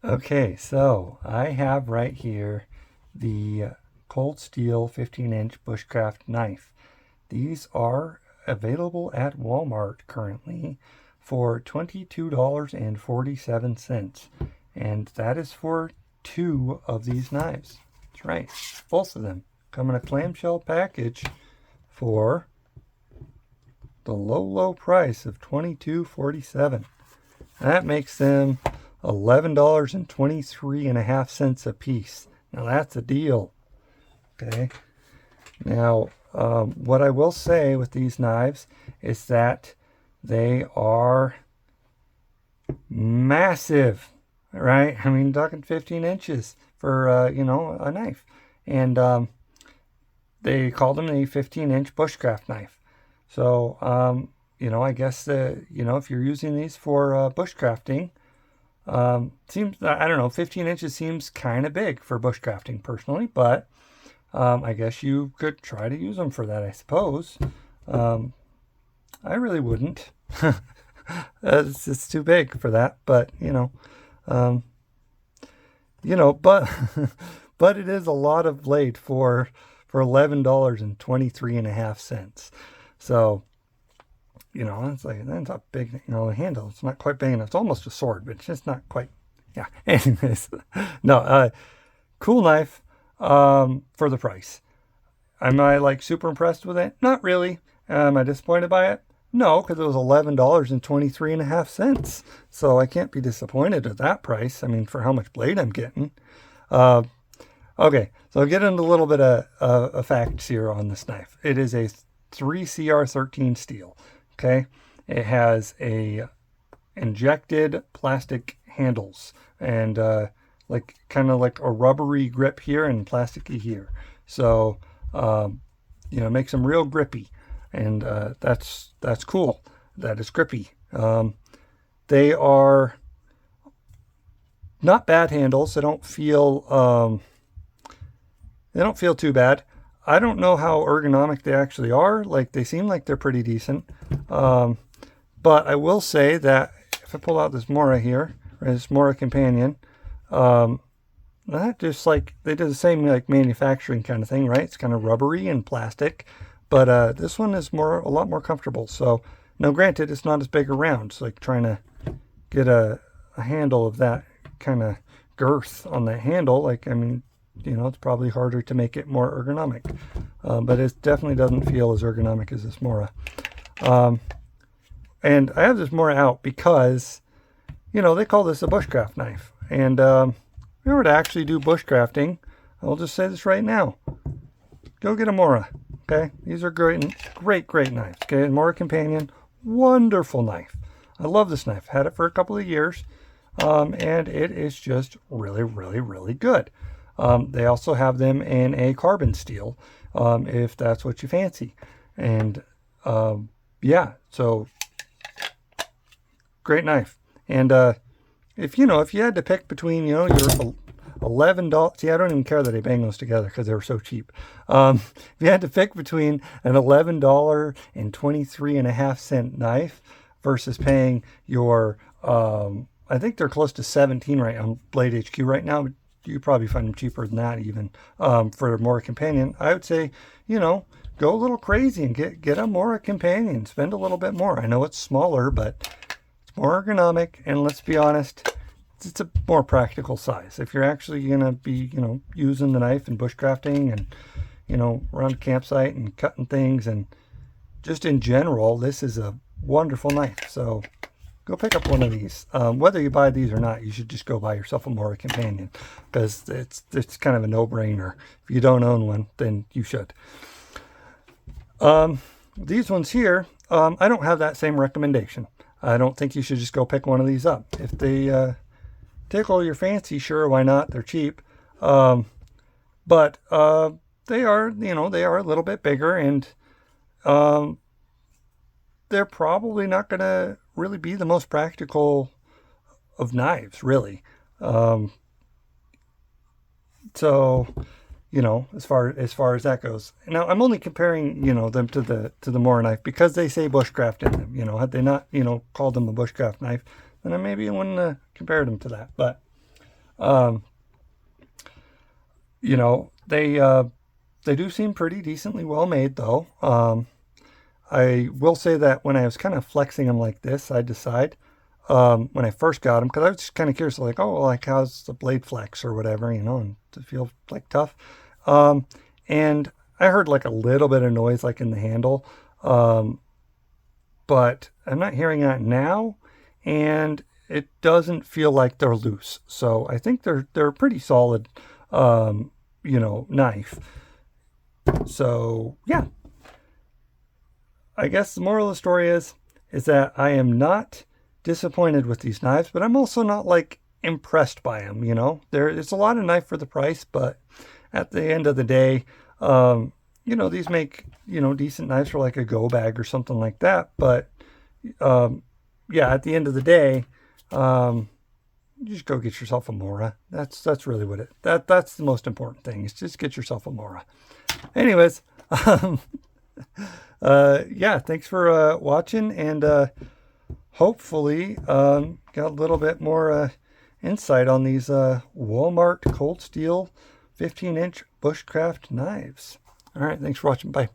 Okay, so I have right here the cold steel 15-inch bushcraft knife. These are available at Walmart currently for $22.47. And that is for two of these knives. That's right, both of them come in a clamshell package for the low price of $22.47. That makes them $11.23 a piece. Now that's a deal. Okay. Now, what I will say with these knives is that they are massive, right? I mean, talking 15 inches for, a knife. And they call them a 15-inch bushcraft knife. So, I guess, if you're using these for bushcrafting, seems, I don't know, 15 inches seems kind of big for bushcrafting personally, but I guess you could try to use them for that, I suppose. I really wouldn't. It's too big for that, but, but, but it is a lot of blade for $11.23. So, it's like, that's a big, the handle, it's not quite big enough. It's almost a sword, but it's just not quite, yeah. Anyways, no, cool knife, for the price. Am I like super impressed with it? Not really. Am I disappointed by it? No, because it was $11.23. So I can't be disappointed at that price. I mean, for how much blade I'm getting. Okay, so I'll get into a little bit of facts here on this knife. It is a 3CR13 steel. Okay, it has a injected plastic handles and kind of like a rubbery grip here and plasticky here. So makes them real grippy, and that's cool. That is grippy. They are not bad handles. They don't feel too bad. I don't know how ergonomic they actually are. Like, they seem like they're pretty decent. But I will say that if I pull out this Mora here, or this Mora Companion, that just like, they did the same like manufacturing kind of thing, right? It's kind of rubbery and plastic, but this one is a lot more comfortable. So now granted, it's not as big around. It's like trying to get a handle of that kind of girth on the handle. Like, I mean, it's probably harder to make it more ergonomic, but it definitely doesn't feel as ergonomic as this Mora. And I have this Mora out because, they call this a bushcraft knife. And if you were to actually do bushcrafting, I'll just say this right now. Go get a Mora, okay? These are great knives, okay? Mora Companion, wonderful knife. I love this knife. Had it for a couple of years, and it is just really, really, really good. They also have them in a carbon steel, if that's what you fancy. And yeah, so great knife. And if you had to pick between your $11, see, I don't even care that I bang those together because they were so cheap. If you had to pick between an $11.23 knife versus paying your I think they're close to 17 right on Blade HQ right now. You probably find them cheaper than that even, for a Mora Companion. I would say, go a little crazy and get a Mora Companion. Spend a little bit more. I know it's smaller, but it's more ergonomic. And let's be honest, it's a more practical size. If you're actually going to be, using the knife and bushcrafting and, around a campsite and cutting things and just in general, this is a wonderful knife. So go pick up one of these. Whether you buy these or not, you should just go buy yourself a Mora Companion because it's kind of a no-brainer. If you don't own one, then you should. These ones here, I don't have that same recommendation. I don't think you should just go pick one of these up. If they tickle your fancy, sure, why not? They're cheap. But they are, they are a little bit bigger, and they're probably not going to really be the most practical of knives, really. So, as far as that goes. Now, I'm only comparing, them to the Mora knife because they say bushcraft in them. Had they not, called them a bushcraft knife, then I maybe wouldn't have compared them to that. But You know, they do seem pretty decently well made, though. I will say that when I was kind of flexing them like this, I decide when I first got them, because I was just kind of curious, like, oh, like how's the blade flex or whatever, you know, and to feel like tough. And I heard like a little bit of noise like in the handle, but I'm not hearing that now, and it doesn't feel like they're loose. So I think they're a pretty solid, you know, knife. So yeah, I guess the moral of the story is that I am not disappointed with these knives, but I'm also not like impressed by them. You know, it's a lot of knife for the price, but at the end of the day, you know, these make, you know, decent knives for like a go bag or something like that. But yeah, at the end of the day, you just go get yourself a Mora. That's really what that's the most important thing, is just get yourself a Mora. Anyways, yeah, thanks for watching, and hopefully got a little bit more insight on these Walmart Cold Steel 15-inch Bushcraft knives. All right, thanks for watching. Bye.